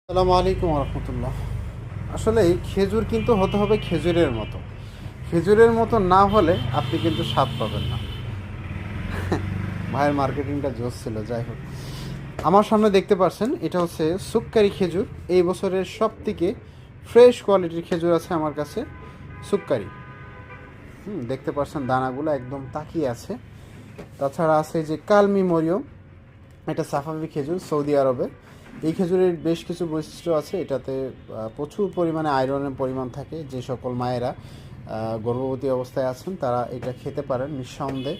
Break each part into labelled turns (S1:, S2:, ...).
S1: আসসালামু আলাইকুম রহমতুল্লাহ। আসলে এই খেজুর কিন্তু হতে হবে খেজুরের মতো। খেজুরের মতো না হলে আপনি কিন্তু স্বাদ পাবেন না। ভাইয়ের মার্কেটিংটা জোস ছিল। যাই হোক, আমার সামনে দেখতে পাচ্ছেন এটা হচ্ছে সুক্কারি খেজুর। এই বছরের সব থেকে ফ্রেশ কোয়ালিটির খেজুর আছে আমার কাছে, সুক্কারি। দেখতে পাচ্ছেন দানাগুলো একদম তাকিয়ে আছে। তাছাড়া আছে যে কালমি মরিয়ম, এটা সাফাভি খেজুর, সৌদি আরবে। এই খেজুরের বেশ কিছু বৈশিষ্ট্য আছে। এটাতে প্রচুর পরিমাণে আয়রনের পরিমাণ থাকে। যে সকল মায়েরা গর্ভবতী অবস্থায় আছেন তারা এটা খেতে পারেন নিঃসন্দেহে।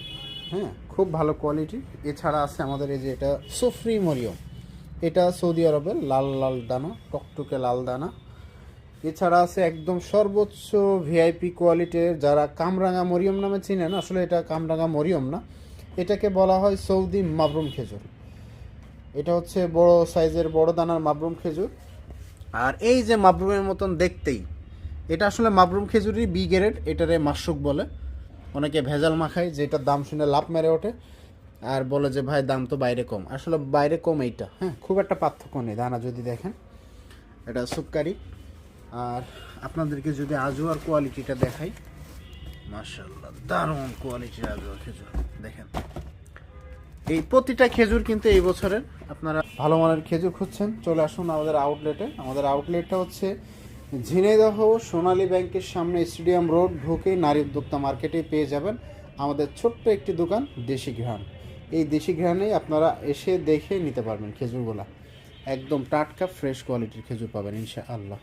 S1: হ্যাঁ, খুব ভালো কোয়ালিটি। এছাড়া আছে আমাদের এই যে এটা সুফরি মরিয়ম, এটা সৌদি আরবের লাল লাল দানা, টকটকে লাল দানা। এছাড়া আছে একদম সর্বোচ্চ ভিআইপি কোয়ালিটির, যারা কামরাঙা মরিয়ম নামে চিনেন, আসলে এটা কামরাঙা মরিয়ম না, এটাকে বলা হয় সৌদি মাবরুম খেজুর। এটা হচ্ছে বড় সাইজের বড় দানার মাবরুম খেজুর। আর এই যে মাবরুমের মতন দেখতেই, এটা আসলে মাবরুম খেজুরই বি গ্রেড, এটারে মাশরুক বলে। অনেকে ভেজাল মাখায়, যেটার দাম শুনে লাভ মেরে ওঠে আর বলে যে ভাই দাম তো বাইরে কম। আসলে বাইরে কম এইটা, হ্যাঁ, খুব একটা পার্থক্য নেই দানা যদি দেখেন। এটা সুক্কারি। আর আপনাদেরকে যদি আজওয়ার কোয়ালিটিটা দেখাই, মাশাআল্লাহ দারুণ কোয়ালিটির আজওয়া খেজুর দেখেন। এই প্রতিটা খেজুর কিন্তু এই বছরের। আপনারা ভালো মানের খেজুর খুঁজছেন, চলে আসুন আমাদের আউটলেটে। আমাদের আউটলেটটা হচ্ছে ঝিনাইদহ সোনালী ব্যাংকের সামনে, স্টেডিয়াম রোড ঢুকে নারী উদ্যোক্তা মার্কেটেই পেয়ে যাবেন আমাদের ছোট্ট একটি দোকান, দেশি ঘ্রাণ। এই দেশি ঘ্রাণেই আপনারা এসে দেখে নিতে পারবেন খেজুরগুলা। একদম টাটকা ফ্রেশ কোয়ালিটির খেজুর পাবেন ইনশাআল্লাহ।